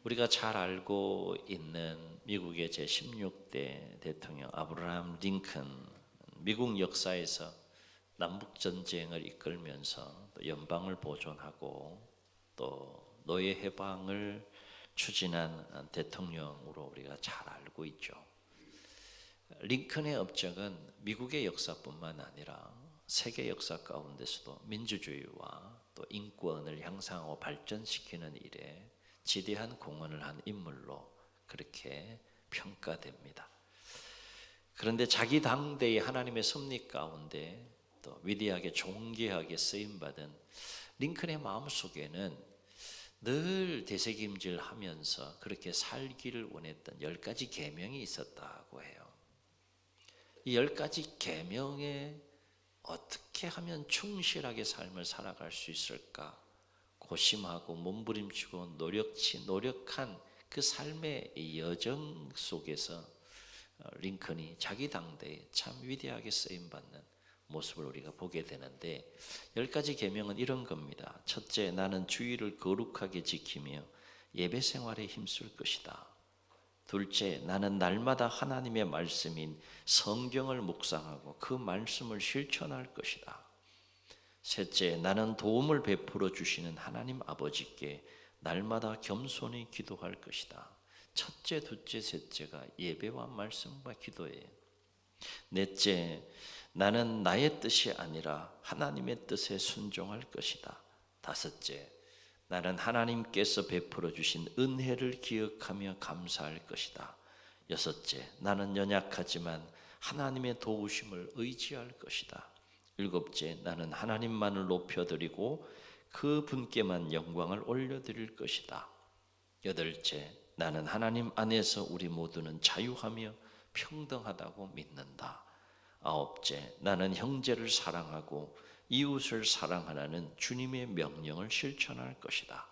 우리가 잘 알고 있는 미국의 제16대 대통령 아브라함 링컨, 미국 역사에서 남북 전쟁을 이끌면서 또 연방을 보존하고 또 노예 해방을 추진한 대통령으로 우리가 잘 알고 있죠. 링컨의 업적은 미국의 역사뿐만 아니라 세계 역사 가운데서도 민주주의와 또 인권을 향상하고 발전시키는 일에 지대한 공헌을 한 인물로 그렇게 평가됩니다. 그런데 자기 당대의 하나님의 섭리 가운데 또 위대하게 존귀하게 쓰임받은 링컨의 마음속에는 늘 되새김질하면서 그렇게 살기를 원했던 10가지 계명이 있었다고 해요. 이 10가지 계명에 어떻게 하면 충실하게 삶을 살아갈 수 있을까 고심하고 몸부림치고 노력한 그 삶의 여정 속에서 링컨이 자기 당대에 참 위대하게 쓰임받는 모습을 우리가 보게 되는데 10가지 계명은 이런 겁니다. 첫째, 나는 주의를 거룩하게 지키며 예배 생활에 힘쓸 것이다. 둘째, 나는 날마다 하나님의 말씀인 성경을 묵상하고 그 말씀을 실천할 것이다. 셋째, 나는 도움을 베풀어 주시는 하나님 아버지께 날마다 겸손히 기도할 것이다. 첫째, 둘째, 셋째가 예배와 말씀과 기도예요. 넷째, 나는 나의 뜻이 아니라 하나님의 뜻에 순종할 것이다. 다섯째, 나는 하나님께서 베풀어 주신 은혜를 기억하며 감사할 것이다. 여섯째, 나는 연약하지만 하나님의 도우심을 의지할 것이다. 일곱째, 나는 하나님만을 높여드리고 그 분께만 영광을 올려드릴 것이다. 여덟째, 나는 하나님 안에서 우리 모두는 자유하며 평등하다고 믿는다. 아홉째, 나는 형제를 사랑하고 이웃을 사랑하라는 주님의 명령을 실천할 것이다.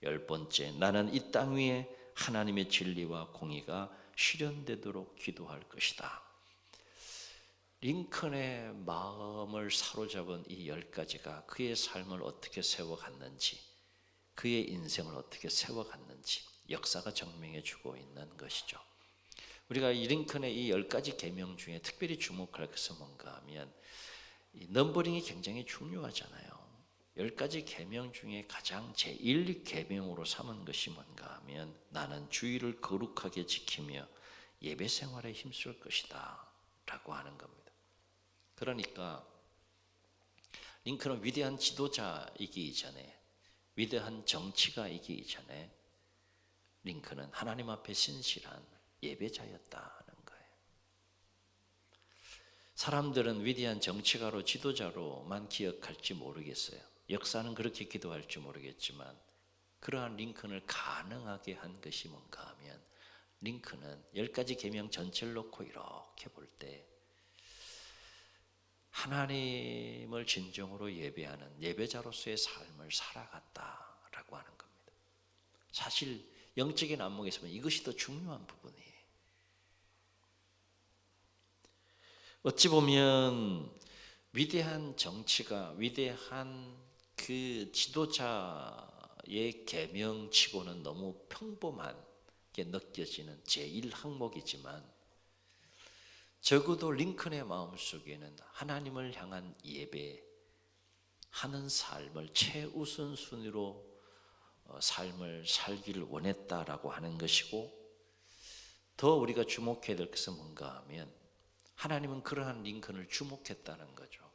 열 번째, 나는 이 땅 위에 하나님의 진리와 공의가 실현되도록 기도할 것이다. 링컨의 마음을 사로잡은 이 10가지가 그의 삶을 어떻게 세워갔는지, 그의 인생을 어떻게 세워갔는지 역사가 증명해 주고 있는 것이죠. 우리가 이 링컨의 이 10가지 계명 중에 특별히 주목할 것은 뭔가 하면 이 넘버링이 굉장히 중요하잖아요. 10가지 계명 중에 가장 제1계명으로 삼은 것이 뭔가 하면 나는 주의를 거룩하게 지키며 예배 생활에 힘쓸 것이다 라고 하는 겁니다. 그러니까 링컨은 위대한 지도자이기 이전에, 위대한 정치가이기 이전에 링컨은 하나님 앞에 신실한 예배자였다는 거예요. 사람들은 위대한 정치가로 지도자로만 기억할지 모르겠어요. 역사는 그렇게 기도할지 모르겠지만 그러한 링컨을 가능하게 한 것이 뭔가 하면 링컨은 10가지 계명 전체를 놓고 이렇게 볼 때 하나님을 진정으로 예배하는 예배자로서의 삶을 살아갔다라고 하는 겁니다. 사실 영적인 안목에서 보면 이것이 더 중요한 부분이에요. 어찌 보면 위대한 정치가, 위대한 그 지도자의 계명치고는 너무 평범하게 느껴지는 제1항목이지만 적어도 링컨의 마음속에는 하나님을 향한 예배하는 삶을 최우선순위로 삶을 살기를 원했다라고 하는 것이고, 더 우리가 주목해야 될 것은 뭔가 하면 하나님은 그러한 링컨을 주목했다는 거죠.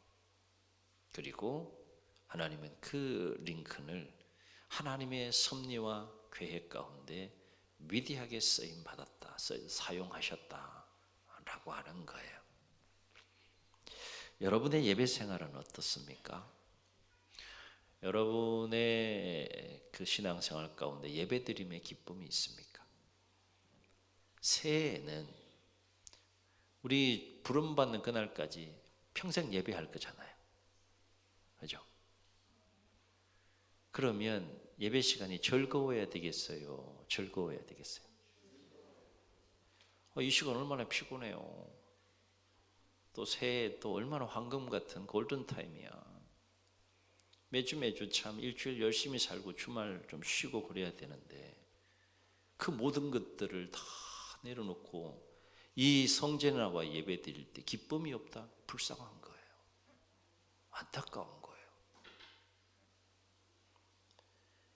그리고 하나님은 그 링컨을 하나님의 섭리와 계획 가운데 위대하게 쓰임받았다, 사용하셨다라고 하는 거예요. 여러분의 예배 생활은 어떻습니까? 여러분의 그 신앙생활 가운데 예배드림의 기쁨이 있습니까? 새해에는 우리 부름받는 그날까지 평생 예배할 거잖아요. 그죠? 그러면 예배 시간이 즐거워야 되겠어요? 즐거워야 되겠어요? 이 시간 얼마나 피곤해요. 또 새해 또 얼마나 황금 같은 골든타임이야. 매주 참 일주일 열심히 살고 주말 좀 쉬고 그래야 되는데 그 모든 것들을 다 내려놓고 이 성전에 나와 예배 드릴 때 기쁨이 없다? 불쌍한 거예요. 안타까운 거예요.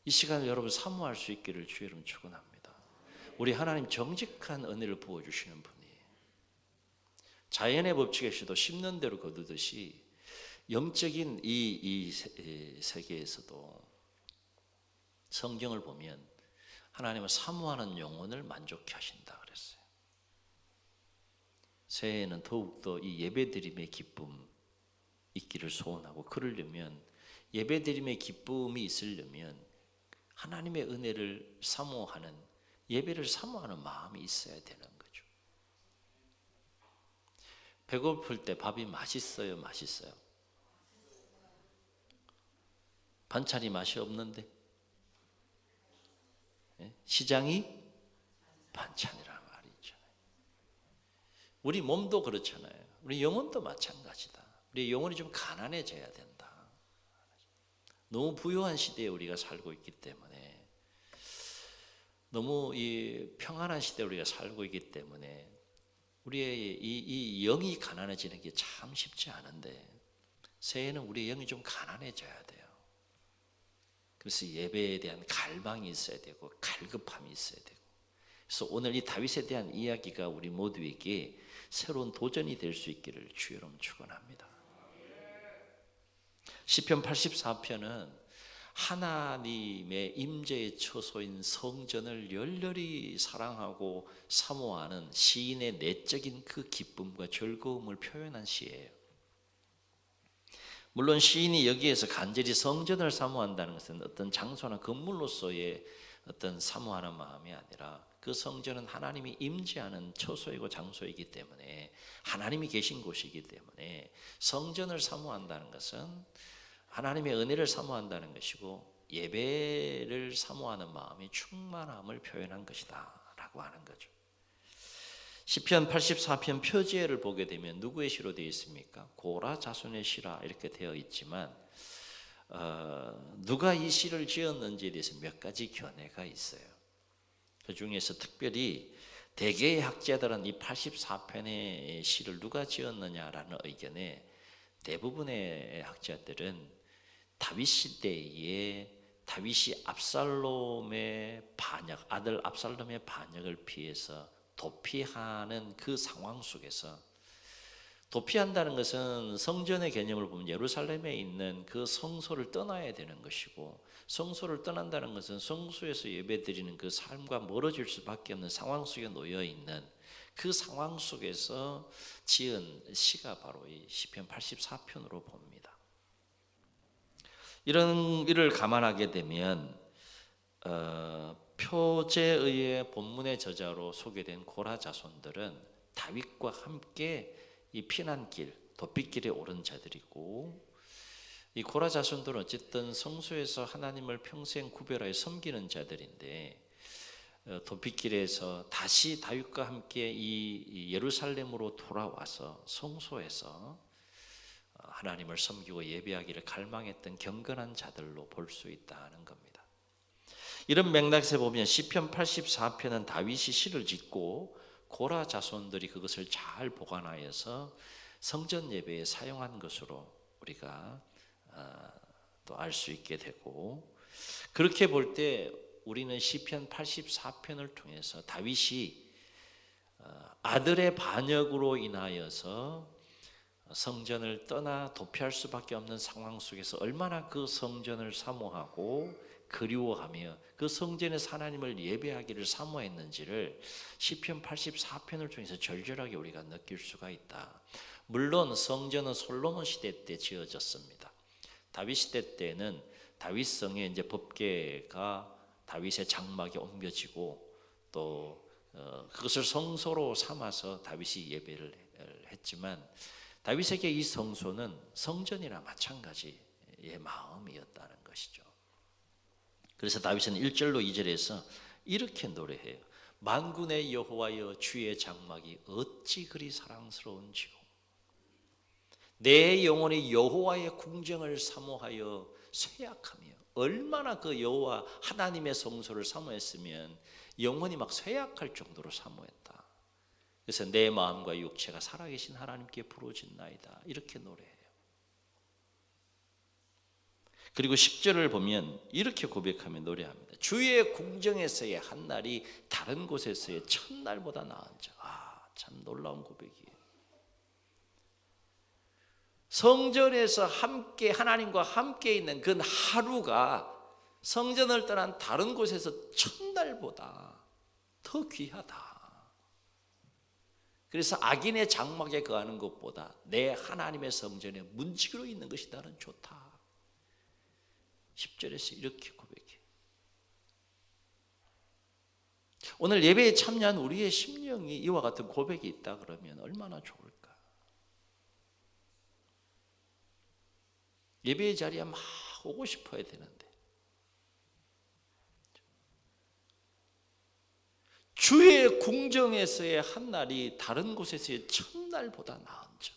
이 시간을 여러분 사모할 수 있기를 주의 이름 축원합니다. 우리 하나님 정직한 은혜를 부어주시는 분이에요. 자연의 법칙에서도 심는 대로 거두듯이 영적인 이 세계에서도 성경을 보면 하나님은 사모하는 영혼을 만족케 하신다 그랬어요. 새해에는 더욱더 이 예배드림의 기쁨 있기를 소원하고, 그러려면 예배드림의 기쁨이 있으려면 하나님의 은혜를 사모하는, 예배를 사모하는 마음이 있어야 되는 거죠. 배고플 때 밥이 맛있어요, 맛있어요? 반찬이 맛이 없는데 시장이 반찬이라는 말이 있잖아요. 우리 몸도 그렇잖아요. 우리 영혼도 마찬가지다. 우리 영혼이 좀 가난해져야 된다. 너무 부유한 시대에 우리가 살고 있기 때문에, 너무 이 평안한 시대에 우리가 살고 있기 때문에 우리의 이 영이 가난해지는 게 참 쉽지 않은데, 새해에는 우리의 영이 좀 가난해져야 돼요. 그래서 예배에 대한 갈망이 있어야 되고 갈급함이 있어야 되고, 그래서 오늘 이 다윗에 대한 이야기가 우리 모두에게 새로운 도전이 될 수 있기를 주의 이름 축원합니다. 시편 84편은 하나님의 임재의 처소인 성전을 열렬히 사랑하고 사모하는 시인의 내적인 그 기쁨과 즐거움을 표현한 시예요. 물론 시인이 여기에서 간절히 성전을 사모한다는 것은 어떤 장소나 건물로서의 어떤 사모하는 마음이 아니라, 그 성전은 하나님이 임재하는 처소이고 장소이기 때문에, 하나님이 계신 곳이기 때문에 성전을 사모한다는 것은 하나님의 은혜를 사모한다는 것이고, 예배를 사모하는 마음이 충만함을 표현한 것이다 라고 하는 거죠. 시편 84편 표제를 보게 되면 누구의 시로 되어 있습니까? 고라 자손의 시라 이렇게 되어 있지만, 누가 이 시를 지었는지에 대해서 몇 가지 견해가 있어요. 그 중에서 특별히 대개의 학자들은 이 84편의 시를 누가 지었느냐라는 의견에, 대부분의 학자들은 다윗 시대에 다윗이 압살롬의 반역, 아들 압살롬의 반역을 피해서 도피하는 그 상황 속에서, 도피한다는 것은 성전의 개념을 보면 예루살렘에 있는 그 성소를 떠나야 되는 것이고, 성소를 떠난다는 것은 성소에서 예배드리는 그 삶과 멀어질 수밖에 없는 상황 속에 놓여 있는 그 상황 속에서 지은 시가 바로 이 시편 84편으로 봅니다. 이런 일을 감안하게 되면 표제의 본문의 저자로 소개된 고라 자손들은 다윗과 함께 이 피난길, 도피길에 오른 자들이고, 이 고라 자손들은 어쨌든 성소에서 하나님을 평생 구별하여 섬기는 자들인데, 도피길에서 다시 다윗과 함께 이 예루살렘으로 돌아와서 성소에서 하나님을 섬기고 예배하기를 갈망했던 경건한 자들로 볼 수 있다는 겁니다. 이런 맥락에서 보면 시편 84편은 다윗이 시를 짓고 고라 자손들이 그것을 잘 보관하여서 성전 예배에 사용한 것으로 우리가 또 알 수 있게 되고, 그렇게 볼 때 우리는 시편 84편을 통해서 다윗이 아들의 반역으로 인하여서 성전을 떠나 도피할 수밖에 없는 상황 속에서 얼마나 그 성전을 사모하고 그리워하며 그 성전에서 하나님을 예배하기를 사모했는지를 시편 84편을 통해서 절절하게 우리가 느낄 수가 있다. 물론 성전은 솔로몬 시대 때 지어졌습니다. 다윗 시대 때는 다윗성에 이제 법궤가 다윗의 장막에 옮겨지고, 또 그것을 성소로 삼아서 다윗이 예배를 했지만, 다윗에게 이 성소는 성전이나 마찬가지의 마음이었다는 것이죠. 그래서 다윗은 1절로 2절에서 이렇게 노래해요. 만군의 여호와여, 주의 장막이 어찌 그리 사랑스러운지요. 내 영혼이 여호와의 궁정을 사모하여 쇠약하며 얼마나 그 여호와 하나님의 성소를 사모했으면 영혼이 막 쇠약할 정도로 사모했다. 그래서 내 마음과 육체가 살아계신 하나님께 부르짖나이다 이렇게 노래해요. 그리고 10절을 보면 이렇게 고백하며 노래합니다. 주의 궁정에서의 한 날이 다른 곳에서의 첫날보다 나은 자. 참 놀라운 고백이에요. 성전에서 함께 하나님과 함께 있는 그 하루가 성전을 떠난 다른 곳에서 첫날보다 더 귀하다. 그래서 악인의 장막에 거하는 것보다 내 하나님의 성전에 문지기로 있는 것이 나는 좋다. 10절에서 이렇게 고백해요. 오늘 예배에 참여한 우리의 심령이 이와 같은 고백이 있다 그러면 얼마나 좋을까. 예배의 자리에 막 오고 싶어야 되는데 주의 궁정에서의 한 날이 다른 곳에서의 첫날보다 나은 점.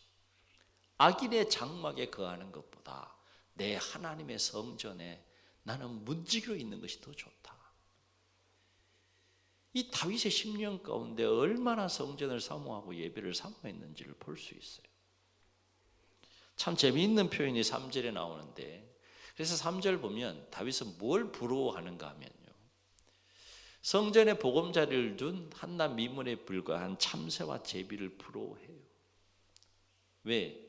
악인의 장막에 거하는 것보다 내 하나님의 성전에 나는 문지기로 있는 것이 더 좋다. 이 다윗의 심령 가운데 얼마나 성전을 사모하고 예배를 사모했는지를 볼 수 있어요. 참 재미있는 표현이 3절에 나오는데, 그래서 3절 보면 다윗은 뭘 부러워하는가 하면요, 성전에 보금자리를 둔 한낱 미문에 불과한 참새와 제비를 부러워해요. 왜?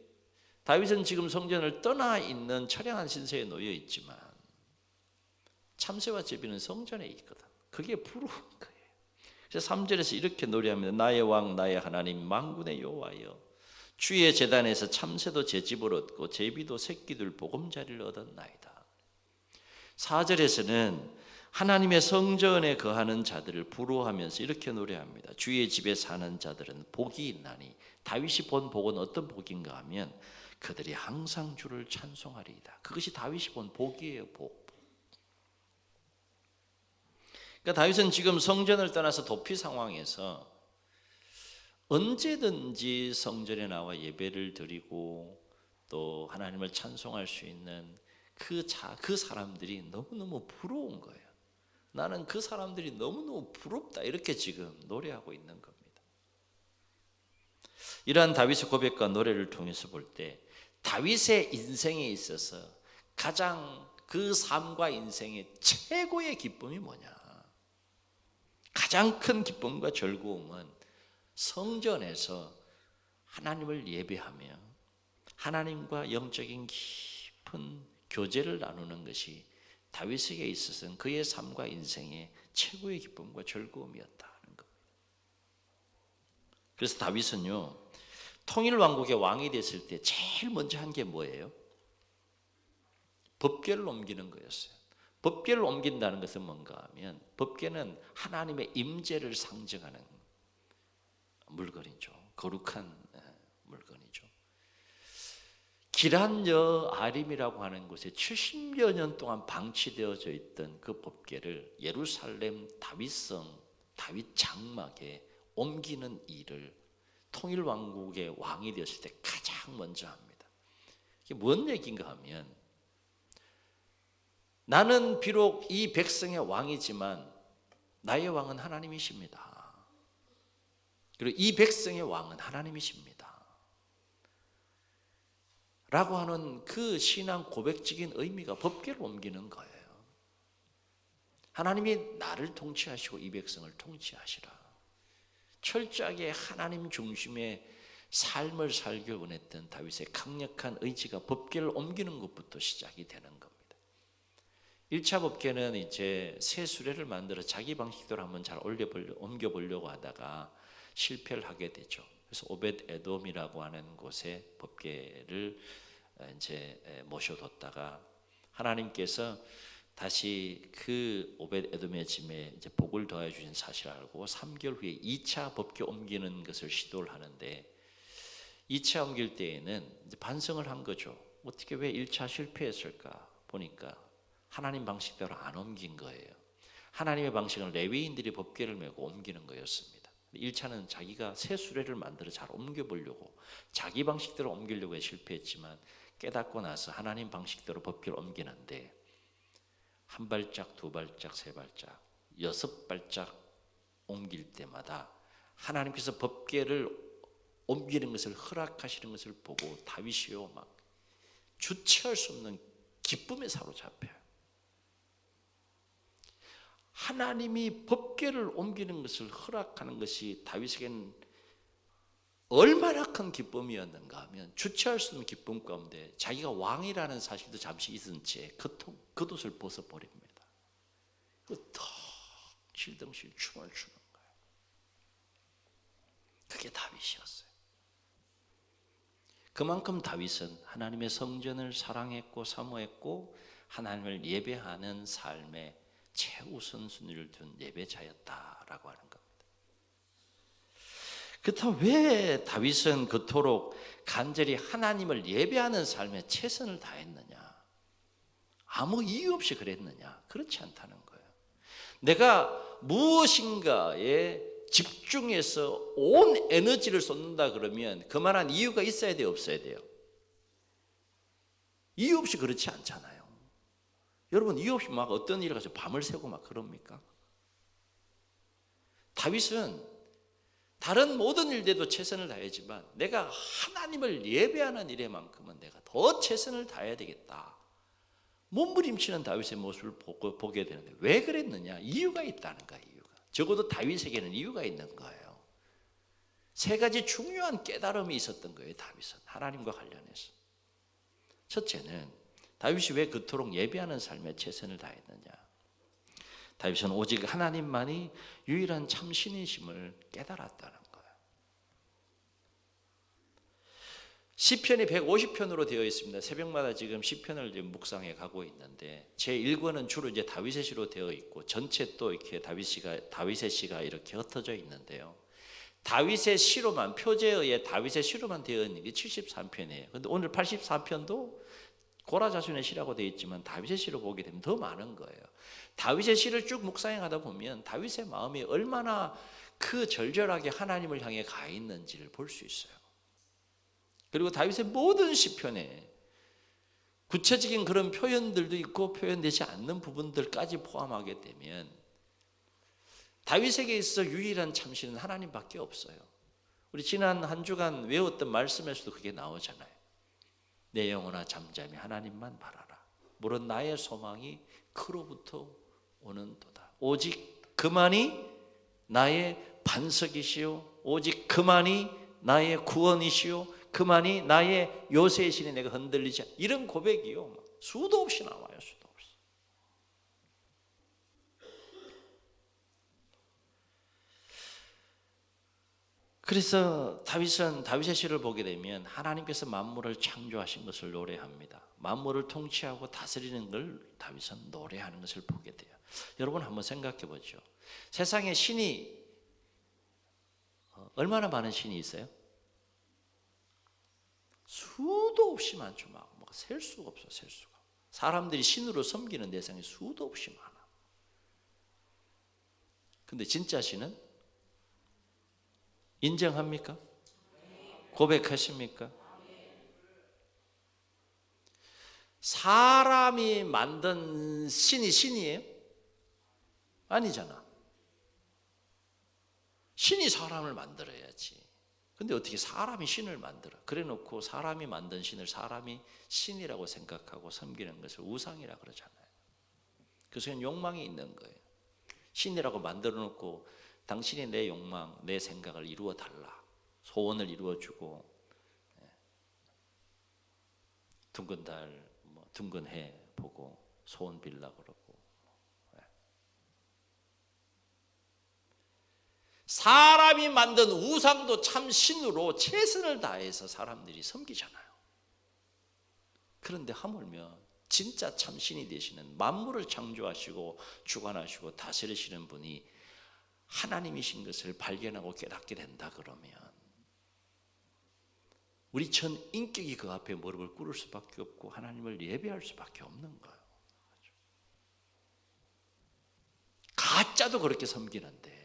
다윗은 지금 성전을 떠나 있는 처량한 신세에 놓여 있지만 참새와 제비는 성전에 있거든. 그게 부러운 거예요. 그래서 3절에서 이렇게 노래합니다. 나의 왕 나의 하나님 만군의 여호와여, 주의 제단에서 참새도 제집을 얻고 제비도 새끼들 보금자리를 얻었나이다. 4절에서는 하나님의 성전에 거하는 자들을 부러워하면서 이렇게 노래합니다. 주의 집에 사는 자들은 복이 있나니. 다윗이 본 복은 어떤 복인가 하면 그들이 항상 주를 찬송하리이다. 그것이 다윗이 본 복이에요. 복. 그러니까 다윗은 지금 성전을 떠나서 도피 상황에서 언제든지 성전에 나와 예배를 드리고 또 하나님을 찬송할 수 있는 그 사람들이 너무너무 부러운 거예요. 나는 그 사람들이 너무너무 부럽다 이렇게 지금 노래하고 있는 겁니다. 이러한 다윗의 고백과 노래를 통해서 볼 때 다윗의 인생에 있어서 가장 그 삶과 인생의 최고의 기쁨이 뭐냐? 가장 큰 기쁨과 즐거움은 성전에서 하나님을 예배하며 하나님과 영적인 깊은 교제를 나누는 것이 다윗에게 있어서는 그의 삶과 인생의 최고의 기쁨과 즐거움이었다는 겁니다. 그래서 다윗은요, 통일왕국의 왕이 됐을 때 제일 먼저 한 게 뭐예요? 법궤를 옮기는 거였어요. 법궤를 옮긴다는 것은 뭔가 하면 법궤는 하나님의 임재를 상징하는 물건이죠. 거룩한 물건이죠. 기란여 아림이라고 하는 곳에 70여 년 동안 방치되어져 있던 그 법궤를 예루살렘 다윗성 다윗 장막에 옮기는 일을 통일왕국의 왕이 되었을 때 가장 먼저 합니다. 이게 뭔 얘기인가 하면 나는 비록 이 백성의 왕이지만 나의 왕은 하나님이십니다. 그리고 이 백성의 왕은 하나님이십니다. 라고 하는 그 신앙 고백적인 의미가 법궤를 옮기는 거예요. 하나님이 나를 통치하시고 이 백성을 통치하시라. 철저하게 하나님 중심의 삶을 살기 원했던 다윗의 강력한 의지가 법궤를 옮기는 것부터 시작이 되는 겁니다. 1차 법궤는 이제 새 수레를 만들어 자기 방식대로 한번 잘 옮겨보려고 하다가 실패를 하게 되죠. 그래서 오벳 에돔이라고 하는 곳에 법궤를 이제 모셔뒀다가 하나님께서 다시 그 오벳 에돔의 짐에 이제 복을 더해 주신 사실을 알고 3개월 후에 2차 법궤 옮기는 것을 시도를 하는데 2차 옮길 때에는 이제 반성을 한 거죠. 어떻게 왜 1차 실패했을까 보니까 하나님 방식대로 안 옮긴 거예요. 하나님의 방식은 레위인들이 법궤를 메고 옮기는 거였습니다. 1차는 자기가 새 수레를 만들어 잘 옮겨보려고 자기 방식대로 옮기려고 실패했지만 깨닫고 나서 하나님 방식대로 법궤를 옮기는데 한 발짝, 두 발짝, 세 발짝, 6발짝 옮길 때마다 하나님께서 법궤를 옮기는 것을 허락하시는 것을 보고 다윗이요 막 주체할 수 없는 기쁨에 사로잡혀요. 하나님이 법궤를 옮기는 것을 허락하는 것이 다윗에게는 얼마나 큰 기쁨이었는가 하면 주체할 수 없는 기쁨 가운데 자기가 왕이라는 사실도 잠시 잊은 채 겉옷을 벗어버립니다. 더 실덩실 춤을 추는 거예요. 그게 다윗이었어요. 그만큼 다윗은 하나님의 성전을 사랑했고 사모했고 하나님을 예배하는 삶의 최우선순위를 둔 예배자였다라고 하는 겁니다. 그렇다면 왜 다윗은 그토록 간절히 하나님을 예배하는 삶에 최선을 다했느냐? 아무 이유 없이 그랬느냐? 그렇지 않다는 거예요. 내가 무엇인가에 집중해서 온 에너지를 쏟는다 그러면 그만한 이유가 있어야 돼요? 없어야 돼요? 이유 없이 그렇지 않잖아요. 여러분 이유 없이 막 어떤 일을 가서 밤을 새고 막 그럽니까? 다윗은 다른 모든 일에도 최선을 다하지만 내가 하나님을 예배하는 일에만큼은 내가 더 최선을 다해야 되겠다. 몸부림치는 다윗의 모습을 보게 되는데 왜 그랬느냐? 이유가 있다는 거예요. 이유가. 적어도 다윗에게는 이유가 있는 거예요. 세 가지 중요한 깨달음이 있었던 거예요. 다윗은 하나님과 관련해서. 첫째는 다윗이 왜 그토록 예배하는 삶에 최선을 다했느냐? 다윗은 오직 하나님만이 유일한 참 신이심을 깨달았다는 거예요. 시편이 150편으로 되어 있습니다. 새벽마다 지금 시편을 묵상해 가고 있는데 제 1권은 주로 이제 다윗의 시로 되어 있고 전체 또 이렇게 다윗의 시가 이렇게 흩어져 있는데요. 다윗의 시로만 표제의 다윗의 시로만 되어 있는 게 73편이에요. 그런데 오늘 84편도 고라 자손의 시라고 되어 있지만 다윗의 시로 보게 되면 더 많은 거예요. 다윗의 시를 쭉 묵상해 가다 보면 다윗의 마음이 얼마나 그 절절하게 하나님을 향해 가 있는지를 볼 수 있어요. 그리고 다윗의 모든 시편에 구체적인 그런 표현들도 있고 표현되지 않는 부분들까지 포함하게 되면 다윗에게 있어 유일한 참신은 하나님밖에 없어요. 우리 지난 한 주간 외웠던 말씀에서도 그게 나오잖아요. 내 영혼아 잠잠히 하나님만 바라라. 물론 나의 소망이 그로부터 오는도다. 오직 그만이 나의 반석이시요 오직 그만이 나의 구원이시요 그만이 나의 요새이시니 내가 흔들리지 않. 이런 고백이요 수도 없이 나와요. 수도 없이. 그래서 다윗은 다윗의 시를 보게 되면 하나님께서 만물을 창조하신 것을 노래합니다. 만물을 통치하고 다스리는 걸 다윗은 노래하는 것을 보게 돼요. 여러분 한번 생각해 보죠. 세상에 신이 얼마나 많은 신이 있어요? 수도 없이 많죠. 막 셀 수가 없어, 셀 수가. 사람들이 신으로 섬기는 대상이 수도 없이 많아. 근데 진짜 신은 인정합니까? 고백하십니까? 사람이 만든 신이 신이에요? 아니잖아. 신이 사람을 만들어야지. 근데 어떻게 사람이 신을 만들어? 그래 놓고 사람이 만든 신을 사람이 신이라고 생각하고 섬기는 것을 우상이라 그러잖아요. 그래서 그냥 욕망이 있는 거예요. 신이라고 만들어 놓고 당신이 내 욕망, 내 생각을 이루어 달라. 소원을 이루어 주고 둥근 달, 둥근 해 보고 소원 빌라 그러고. 사람이 만든 우상도 참 신으로 최선을 다해서 사람들이 섬기잖아요. 그런데 하물며 진짜 참 신이 되시는 만물을 창조하시고 주관하시고 다스리시는 분이 하나님이신 것을 발견하고 깨닫게 된다 그러면 우리 전 인격이 그 앞에 무릎을 꿇을 수밖에 없고 하나님을 예배할 수밖에 없는 거예요. 가짜도 그렇게 섬기는데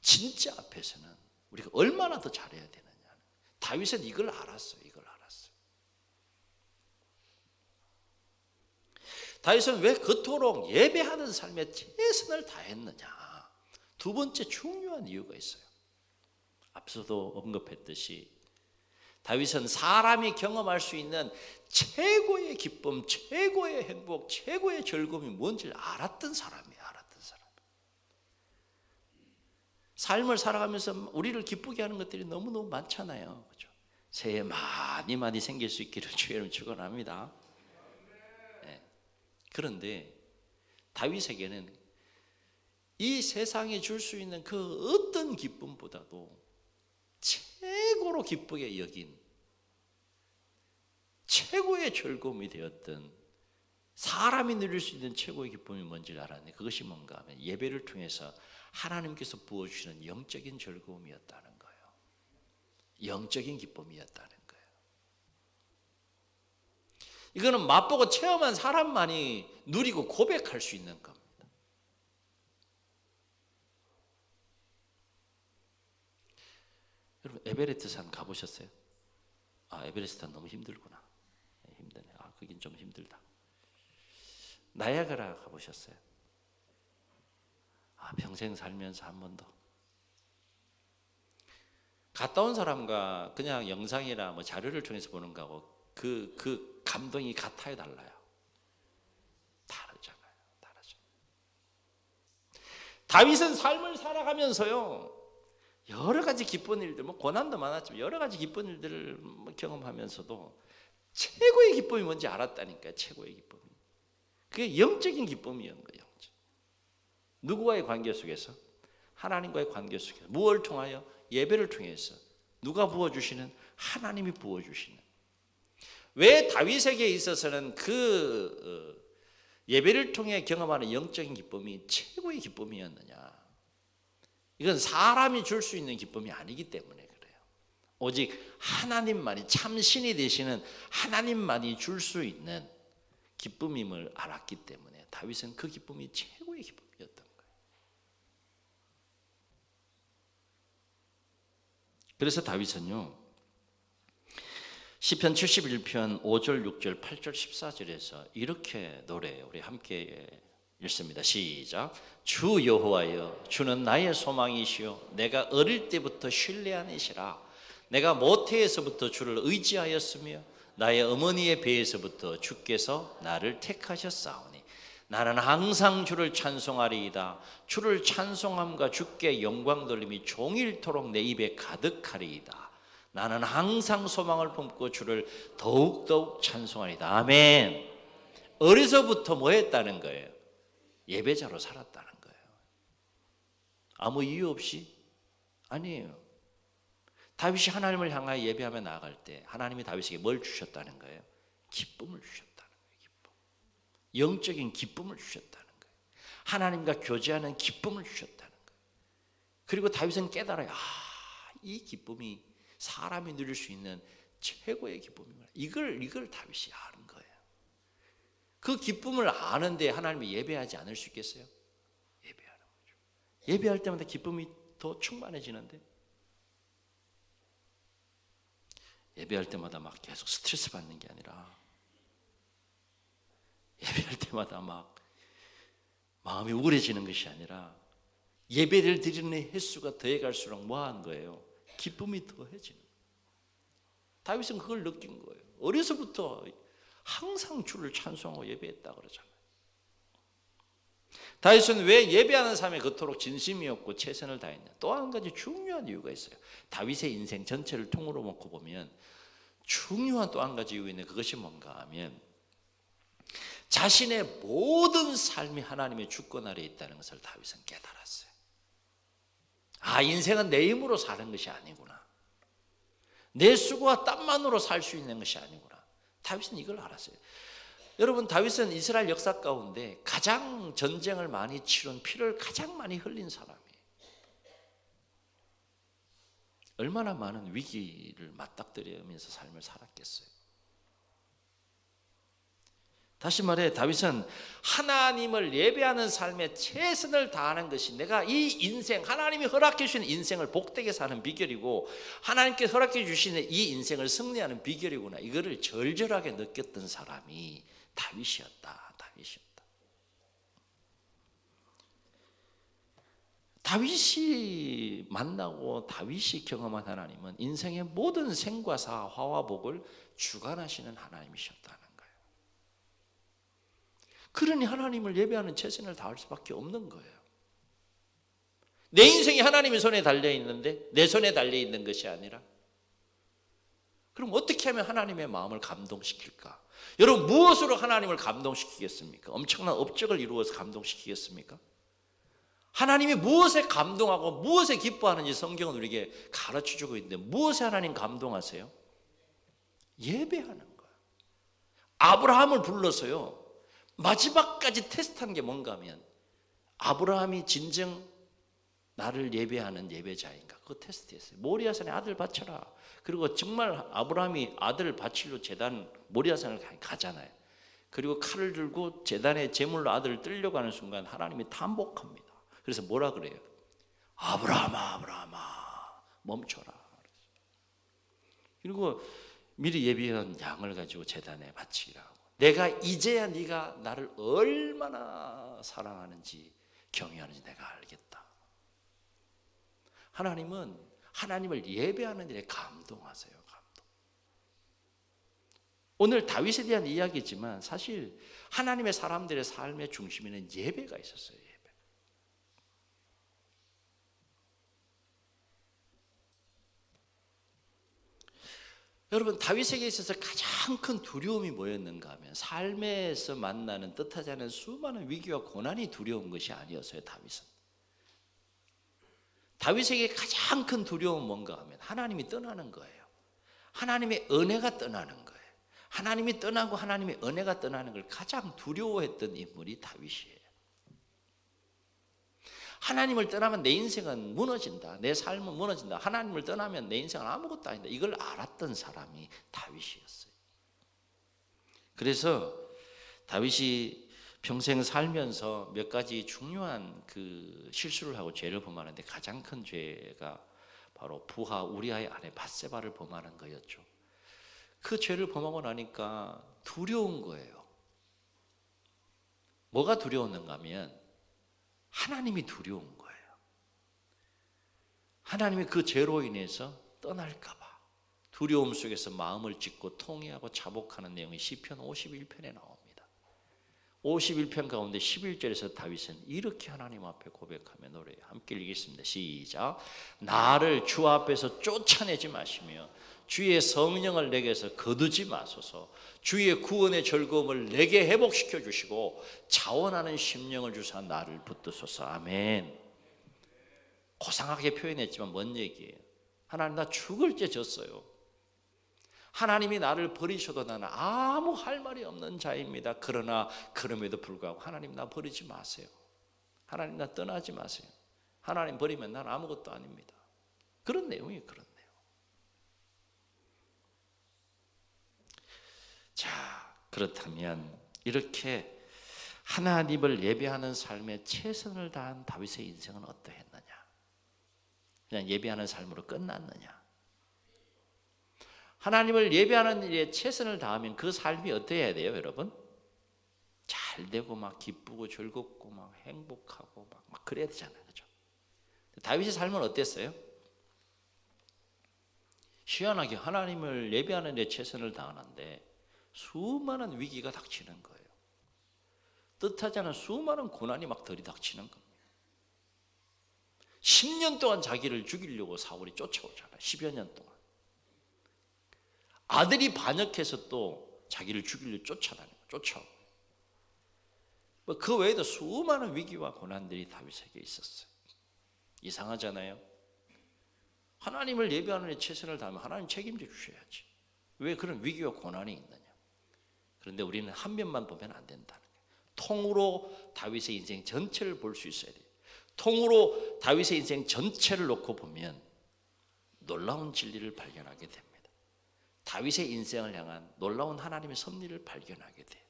진짜 앞에서는 우리가 얼마나 더 잘해야 되느냐. 다윗은 이걸 알았어요. 이걸 알았어요. 다윗은 왜 그토록 예배하는 삶에 최선을 다했느냐? 두 번째 중요한 이유가 있어요. 앞서도 언급했듯이 다윗은 사람이 경험할 수 있는 최고의 기쁨, 최고의 행복, 최고의 즐거움이 뭔지를 알았던 사람이에요. 삶을 살아가면서 우리를 기쁘게 하는 것들이 너무너무 많잖아요. 그렇죠? 새해 많이 생길 수 있기를 주의 이름으로 축원합니다. 네. 그런데 다윗에게는 이 세상에 줄 수 있는 그 어떤 기쁨보다도 최고로 기쁘게 여긴 최고의 즐거움이 되었던 사람이 누릴 수 있는 최고의 기쁨이 뭔지를 알았네. 그것이 뭔가 하면 예배를 통해서 하나님께서 부어주시는 영적인 즐거움이었다는 거예요. 영적인 기쁨이었다는 거예요. 이거는 맛보고 체험한 사람만이 누리고 고백할 수 있는 겁니다. 여러분 에베레스트 산 가보셨어요? 에베레스트 산 너무 힘들구나. 힘드네. 그긴 좀 힘들다. 나야가라 가보셨어요? 평생 살면서 한 번도. 갔다 온 사람과 그냥 영상이나 뭐 자료를 통해서 보는 거하고 그 감동이 같아요, 달라요? 다르잖아요. 다윗은 삶을 살아가면서요, 여러 가지 기쁜 일들, 뭐 고난도 많았지만 여러 가지 기쁜 일들을 경험하면서도 최고의 기쁨이 뭔지 알았다니까요. 최고의 기쁨이. 그게 영적인 기쁨이었는 거예요. 누구와의 관계 속에서? 하나님과의 관계 속에서. 무엇을 통하여? 예배를 통해서. 누가 부어주시는? 하나님이 부어주시는. 왜 다윗에게 있어서는 예배를 통해 경험하는 영적인 기쁨이 최고의 기쁨이었느냐? 이건 사람이 줄 수 있는 기쁨이 아니기 때문에 그래요. 오직 하나님만이, 참신이 되시는 하나님만이 줄 수 있는 기쁨임을 알았기 때문에 다윗은 그 기쁨이 최고의 기쁨이었던 거예요. 그래서 다윗은요, 시편 71편 5절, 6절, 8절, 14절에서 이렇게 노래해요. 우리 함께 읽습니다. 시작. 주 여호와여, 주는 나의 소망이시요 내가 어릴 때부터 신뢰한 이시라. 내가 모태에서부터 주를 의지하였으며 나의 어머니의 배에서부터 주께서 나를 택하셨사오니 나는 항상 주를 찬송하리이다. 주를 찬송함과 주께 영광 돌림이 종일토록 내 입에 가득하리이다. 나는 항상 소망을 품고 주를 더욱더욱 찬송하리이다. 아멘. 어려서부터 뭐 했다는 거예요? 예배자로 살았다는 거예요. 아무 이유 없이? 아니에요. 다윗이 하나님을 향하여 예배하며 나아갈 때 하나님이 다윗에게 뭘 주셨다는 거예요? 기쁨을 주셨다는 거예요. 기쁨. 영적인 기쁨을 주셨다는 거예요. 하나님과 교제하는 기쁨을 주셨다는 거예요. 그리고 다윗은 깨달아요. 이 기쁨이 사람이 누릴 수 있는 최고의 기쁨이구나. 이걸 다윗이 아는 거예요. 그 기쁨을 아는데 하나님이 예배하지 않을 수 있겠어요? 예배하는 거죠. 예배할 때마다 기쁨이 더 충만해지는데, 예배할 때마다 막 계속 스트레스 받는 게 아니라, 예배할 때마다 막 마음이 우울해지는 것이 아니라, 예배를 드리는 횟수가 더해갈수록 뭐 하는 거예요? 기쁨이 더해지는 거예요. 다윗은 그걸 느낀 거예요. 어려서부터 항상 주를 찬송하고 예배했다 그러잖아요. 다윗은 왜 예배하는 삶에 그토록 진심이었고 최선을 다했냐? 또 한 가지 중요한 이유가 있어요. 다윗의 인생 전체를 통으로 놓고 보면 중요한 또 한 가지 이유가 있는데, 그것이 뭔가 하면 자신의 모든 삶이 하나님의 주권 아래에 있다는 것을 다윗은 깨달았어요. 인생은 내 힘으로 사는 것이 아니구나. 내 수고와 땀만으로 살 수 있는 것이 아니구나. 다윗은 이걸 알았어요. 여러분, 다윗은 이스라엘 역사 가운데 가장 전쟁을 많이 치른, 피를 가장 많이 흘린 사람이에요. 얼마나 많은 위기를 맞닥뜨리면서 삶을 살았겠어요. 다시 말해, 다윗은 하나님을 예배하는 삶에 최선을 다하는 것이 내가 이 인생, 하나님이 허락해 주신 인생을 복되게 사는 비결이고, 하나님께 허락해 주시는 이 인생을 승리하는 비결이구나, 이거를 절절하게 느꼈던 사람이 다윗이었다. 다윗이 만나고 다윗이 경험한 하나님은 인생의 모든 생과 사, 화와 복을 주관하시는 하나님이셨다는 거예요. 그러니 하나님을 예배하는 최선을 다할 수밖에 없는 거예요. 내 인생이 하나님의 손에 달려있는데 내 손에 달려있는 것이 아니라, 그럼 어떻게 하면 하나님의 마음을 감동시킬까? 여러분, 무엇으로 하나님을 감동시키겠습니까? 엄청난 업적을 이루어서 감동시키겠습니까? 하나님이 무엇에 감동하고 무엇에 기뻐하는지 성경은 우리에게 가르쳐주고 있는데, 무엇에 하나님 감동하세요? 예배하는 거예요. 아브라함을 불러서요, 마지막까지 테스트한 게 뭔가 하면, 아브라함이 진정 나를 예배하는 예배자인가, 그거 테스트했어요. 모리아산에 아들 바쳐라. 그리고 정말 아브라함이 아들을 바치러 제단 모리아산을 가잖아요. 그리고 칼을 들고 제단에 제물로 아들을 뜨려고 하는 순간 하나님이 탄복합니다. 그래서 뭐라 그래요? 아브라함아, 아브라함아, 멈춰라. 그리고 미리 예비한 양을 가지고 제단에 바치라고. 내가 이제야 네가 나를 얼마나 사랑하는지 경외하는지 내가 알겠다. 하나님은 하나님을 예배하는 일에 감동하세요. 감동. 오늘 다윗에 대한 이야기지만 사실 하나님의 사람들의 삶의 중심에는 예배가 있었어요. 예배. 여러분, 다윗에게 있어서 가장 큰 두려움이 뭐였는가 하면, 삶에서 만나는 뜻하지 않은 수많은 위기와 고난이 두려운 것이 아니었어요. 다윗에게 가장 큰 두려움은 뭔가 하면 하나님이 떠나는 거예요. 하나님의 은혜가 떠나는 거예요. 하나님이 떠나고 하나님의 은혜가 떠나는 걸 가장 두려워했던 인물이 다윗이에요. 하나님을 떠나면 내 인생은 무너진다. 내 삶은 무너진다. 하나님을 떠나면 내 인생은 아무것도 아니다. 이걸 알았던 사람이 다윗이었어요. 그래서 다윗이 평생 살면서 몇 가지 중요한 그 실수를 하고 죄를 범하는데, 가장 큰 죄가 바로 부하 우리아의 아내 밧세바를 범하는 거였죠. 그 죄를 범하고 나니까 두려운 거예요. 뭐가 두려웠는가 하면 하나님이 두려운 거예요. 하나님이 그 죄로 인해서 떠날까 봐 두려움 속에서 마음을 찢고 통회하고 자복하는 내용이 시편 51편에 나옵니다. 51편 가운데 11절에서 다윗은 이렇게 하나님 앞에 고백하며 노래해요. 함께 읽겠습니다. 시작. 나를 주 앞에서 쫓아내지 마시며 주의 성령을 내게서 거두지 마소서. 주의 구원의 즐거움을 내게 회복시켜 주시고 자원하는 심령을 주사 나를 붙드소서. 아멘. 고상하게 표현했지만 뭔 얘기예요? 하나님, 나 죽을 죄 졌어요. 하나님이 나를 버리셔도 나는 아무 할 말이 없는 자입니다. 그러나 그럼에도 불구하고 하나님, 나 버리지 마세요. 하나님, 나 떠나지 마세요. 하나님 버리면 난 아무것도 아닙니다. 그런 내용이에요. 그런 내용. 자, 그렇다면 이렇게 하나님을 예배하는 삶에 최선을 다한 다윗의 인생은 어떠했느냐? 그냥 예배하는 삶으로 끝났느냐? 하나님을 예배하는 일에 최선을 다하면 그 삶이 어떠해야 돼요, 여러분? 잘 되고 막 기쁘고 즐겁고 막 행복하고 막 그래야 되잖아요, 그렇죠? 다윗의 삶은 어땠어요? 희한하게 하나님을 예배하는 데 최선을 다하는데 수많은 위기가 닥치는 거예요. 뜻하지 않은 수많은 고난이 막 들이닥치는 겁니다. 10년 동안 자기를 죽이려고 사울이 쫓아오잖아요. 10여 년 동안. 아들이 반역해서 또 자기를 죽이려고 쫓아오고. 그 외에도 수많은 위기와 고난들이 다윗에게 있었어요. 이상하잖아요. 하나님을 예배하는 데 최선을 다하면 하나님 책임져 주셔야지. 왜 그런 위기와 고난이 있느냐? 그런데 우리는 한 면만 보면 안 된다는 거예요. 통으로 다윗의 인생 전체를 볼 수 있어야 돼요. 통으로 다윗의 인생 전체를 놓고 보면 놀라운 진리를 발견하게 됩니다. 다윗의 인생을 향한 놀라운 하나님의 섭리를 발견하게 돼요.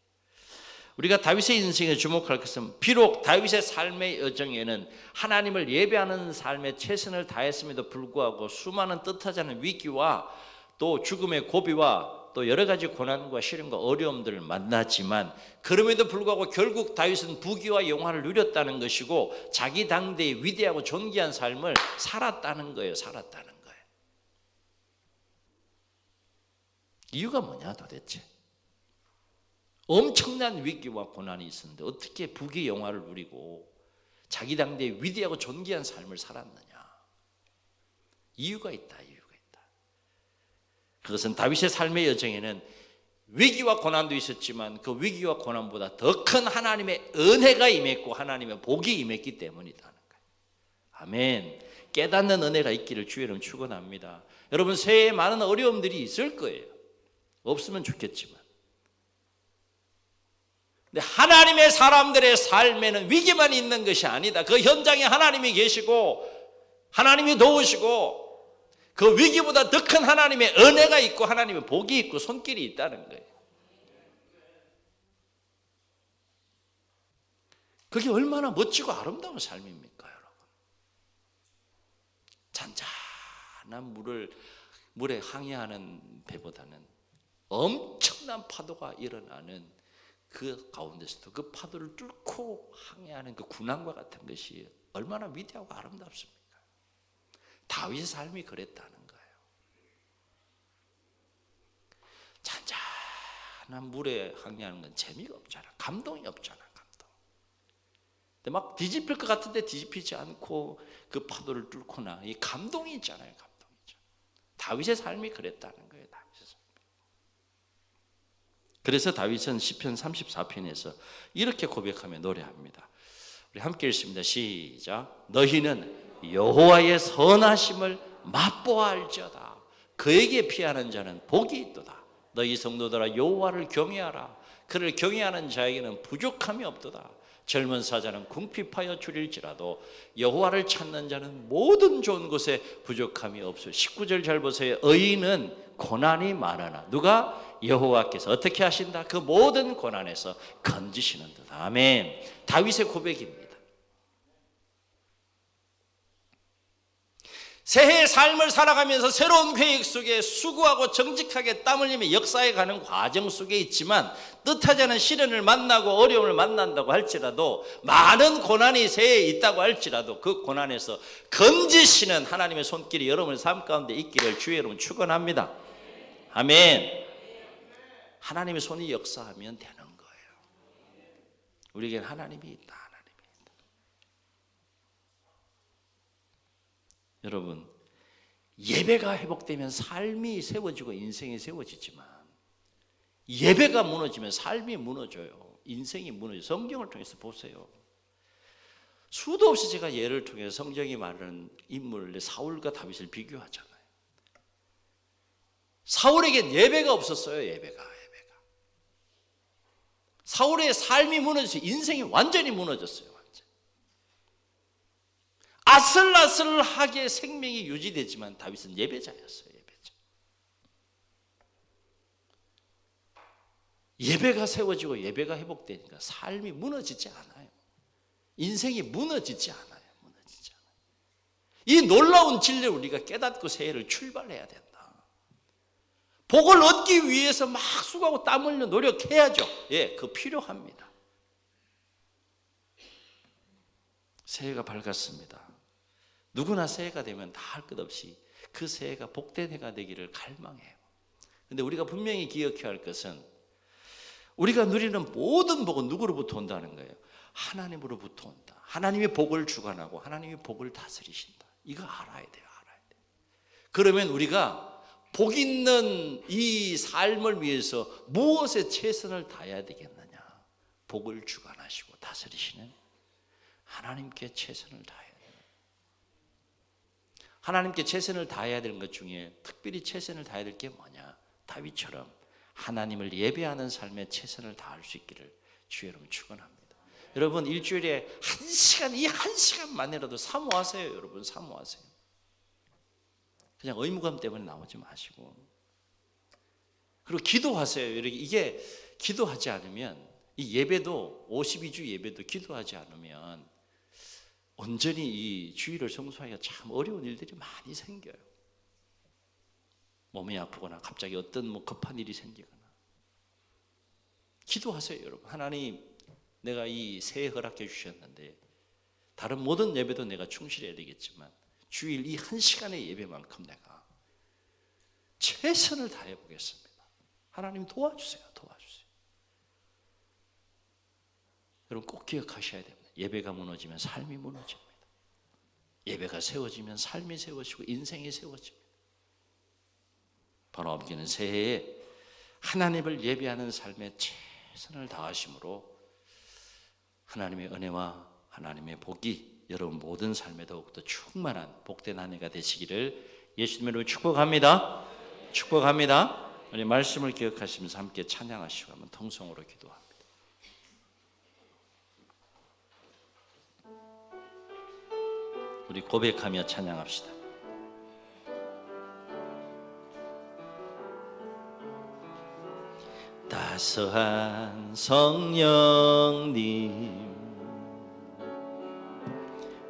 우리가 다윗의 인생에 주목할 것은 비록 다윗의 삶의 여정에는 하나님을 예배하는 삶에 최선을 다했음에도 불구하고 수많은 뜻하지 않은 위기와 또 죽음의 고비와 또 여러 가지 고난과 시련과 어려움들을 만나지만 그럼에도 불구하고 결국 다윗은 부귀와 영화를 누렸다는 것이고 자기 당대의 위대하고 존귀한 삶을 살았다는 거예요. 살았다는 거예요. 이유가 뭐냐 도대체? 엄청난 위기와 고난이 있었는데 어떻게 부귀 영화를 누리고 자기 당대의 위대하고 존귀한 삶을 살았느냐? 이유가 있다. 그것은 다윗의 삶의 여정에는 위기와 고난도 있었지만 그 위기와 고난보다 더 큰 하나님의 은혜가 임했고 하나님의 복이 임했기 때문이라는 거예요. 아멘. 깨닫는 은혜가 있기를 주의 이름 축원합니다. 여러분 새해에 많은 어려움들이 있을 거예요. 없으면 좋겠지만. 근데 하나님의 사람들의 삶에는 위기만 있는 것이 아니다. 그 현장에 하나님이 계시고 하나님이 도우시고 그 위기보다 더 큰 하나님의 은혜가 있고 하나님의 복이 있고 손길이 있다는 거예요. 그게 얼마나 멋지고 아름다운 삶입니까, 여러분? 잔잔한 물에 항해하는 배보다는 엄청난 파도가 일어나는 그 가운데서도 그 파도를 뚫고 항해하는 그 군함과 같은 것이 얼마나 위대하고 아름답습니까? 다윗의 삶이 그랬다는 거예요. 잔잔한 물에 항해하는 건 재미가 없잖아. 감동이 없잖아. 감동. 근데 막 뒤집힐 것 같은데 뒤집히지 않고 그 파도를 뚫거나 이 감동이 있잖아요. 감동이 있잖아요. 다윗의 삶이 그랬다는 거예요. 다윗의 삶. 그래서 다윗은 시편 34편에서 이렇게 고백하며 노래합니다. 우리 함께 읽습니다. 시작. 너희는 여호와의 선하심을 맛보아 알지어다. 그에게 피하는 자는 복이 있도다. 너희 성도들아 여호와를 경외하라. 그를 경외하는 자에게는 부족함이 없도다. 젊은 사자는 궁핍하여 줄일지라도 여호와를 찾는 자는 모든 좋은 것에 부족함이 없어요. 19절 잘 보세요. 의인은 고난이 많으나 누가? 여호와께서 어떻게 하신다? 그 모든 고난에서 건지시는 듯. 아멘. 다윗의 고백입니다. 새해의 삶을 살아가면서 새로운 계획 속에 수고하고 정직하게 땀 흘리며 역사해 가는 과정 속에 있지만 뜻하지 않은 시련을 만나고 어려움을 만난다고 할지라도 많은 고난이 새해에 있다고 할지라도 그 고난에서 건지시는 하나님의 손길이 여러분의 삶 가운데 있기를 주의 이름으로 축원합니다. 아멘. 하나님의 손이 역사하면 되는 거예요. 우리에게는 하나님이 있다. 여러분, 예배가 회복되면 삶이 세워지고 인생이 세워지지만 예배가 무너지면 삶이 무너져요. 인생이 무너져요. 성경을 통해서 보세요. 수도 없이 제가 예를 통해 성경이 말하는 인물 사울과 다윗을 비교하잖아요. 사울에겐 예배가 없었어요. 예배가. 사울의 삶이 무너져서 인생이 완전히 무너졌어요. 아슬아슬하게 생명이 유지되지만 다윗은 예배자였어요. 예배가 세워지고 예배가 회복되니까 삶이 무너지지 않아요. 인생이 무너지지 않아요. 이 놀라운 진리를 우리가 깨닫고 새해를 출발해야 된다. 복을 얻기 위해서 막 수고하고 땀 흘려 노력해야죠. 그거 필요합니다. 새해가 밝았습니다. 누구나 새해가 되면 다 할 것 없이 그 새해가 복된 해가 되기를 갈망해요. 그런데 우리가 분명히 기억해야 할 것은 우리가 누리는 모든 복은 누구로부터 온다는 거예요? 하나님으로부터 온다. 하나님이 복을 주관하고 하나님이 복을 다스리신다. 이거 알아야 돼요. 그러면 우리가 복 있는 이 삶을 위해서 무엇에 최선을 다해야 되겠느냐? 복을 주관하시고 다스리시는 하나님께 최선을 다해야 돼요. 하나님께 최선을 다해야 되는 것 중에 특별히 최선을 다해야 될 게 뭐냐? 다윗처럼 하나님을 예배하는 삶에 최선을 다할 수 있기를 주의 이름으로 축원합니다. 여러분 일주일에 한 시간, 이 한 시간만이라도 사모하세요. 여러분 사모하세요. 그냥 의무감 때문에 나오지 마시고. 그리고 기도하세요. 이게 기도하지 않으면 이 예배도 52주 예배도 기도하지 않으면 온전히 이 주일을 성수하기가 참 어려운 일들이 많이 생겨요. 몸이 아프거나 갑자기 어떤 급한 일이 생기거나 기도하세요, 여러분. 하나님, 내가 이 새해 허락해 주셨는데 다른 모든 예배도 내가 충실해야 되겠지만 주일 이 한 시간의 예배만큼 내가 최선을 다해 보겠습니다. 하나님 도와주세요. 여러분 꼭 기억하셔야 됩니다. 예배가 무너지면 삶이 무너집니다. 예배가 세워지면 삶이 세워지고 인생이 세워집니다. 번호업기는 새해에 하나님을 예배하는 삶에 최선을 다하심으로 하나님의 은혜와 하나님의 복이 여러분 모든 삶에 더욱더 충만한 복된 한 해가 되시기를 예수님으로 축복합니다. 축복합니다. 우리 말씀을 기억하시면서 함께 찬양하시고 한번 통성으로 기도합니다. 우리 고백하며 찬양합시다. 따스한 성령님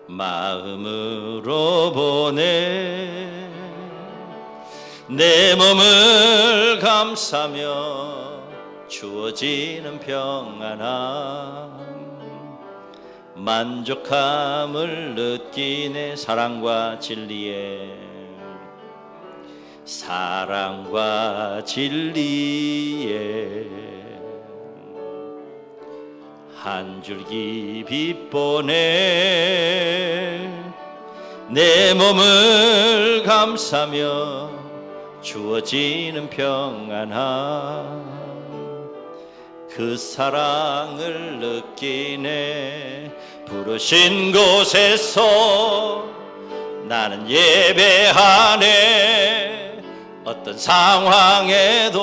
마음으로 보내 내 몸을 감싸며 주어지는 평안함 만족함을 느끼네 사랑과 진리에 한 줄기 빛 보내 내 몸을 감싸며 주어지는 평안함 그 사랑을 느끼네 부르신 곳에서 나는 예배하네 어떤 상황에도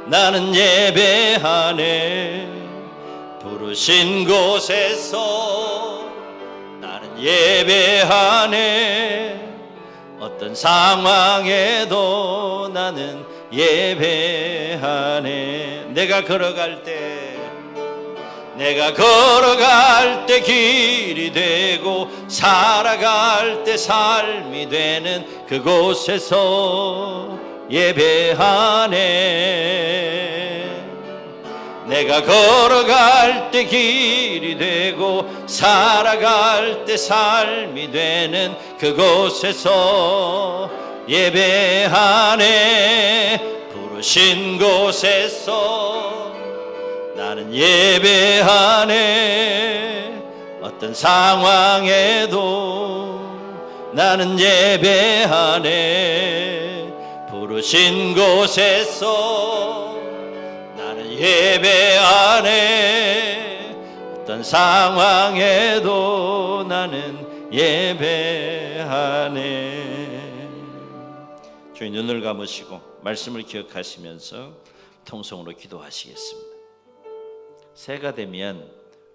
나는 예배하네 부르신 곳에서 나는 예배하네 어떤 상황에도 나는 예배하네 내가 걸어갈 때 길이 되고 살아갈 때 삶이 되는 그곳에서 예배하네 내가 걸어갈 때 길이 되고 살아갈 때 삶이 되는 그곳에서 예배하네 부르신 곳에서 나는 예배하네 어떤 상황에도 나는 예배하네 부르신 곳에서 나는 예배하네 어떤 상황에도 나는 예배하네 주님 눈을 감으시고 말씀을 기억하시면서 통성으로 기도하시겠습니다. 새해가 되면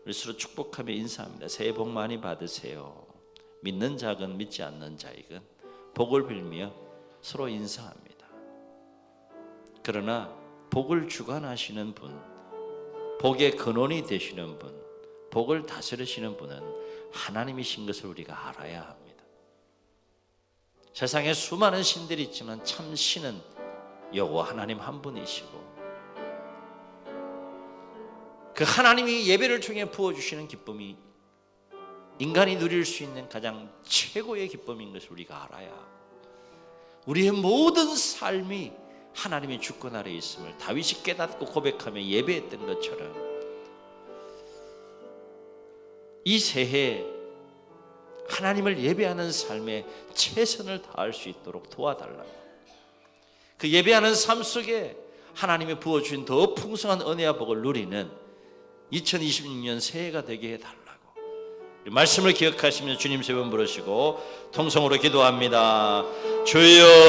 우리 서로 축복하며 인사합니다. 새해 복 많이 받으세요. 믿는 자건 믿지 않는 자이건 복을 빌며 서로 인사합니다. 그러나 복을 주관하시는 분, 복의 근원이 되시는 분, 복을 다스리시는 분은 하나님이신 것을 우리가 알아야 합니다. 세상에 수많은 신들이 있지만 참 신은 여호와 하나님 한 분이시고 그 하나님이 예배를 통해 부어주시는 기쁨이 인간이 누릴 수 있는 가장 최고의 기쁨인 것을 우리가 알아야 하고 우리의 모든 삶이 하나님의 주권 아래에 있음을 다윗이 깨닫고 고백하며 예배했던 것처럼 이 새해 하나님을 예배하는 삶에 최선을 다할 수 있도록 도와달라고 그 예배하는 삶 속에 하나님이 부어주신 더 풍성한 은혜와 복을 누리는 2026년 새해가 되게 해달라고 말씀을 기억하시며 주님 세 번 부르시고 통성으로 기도합니다. 주여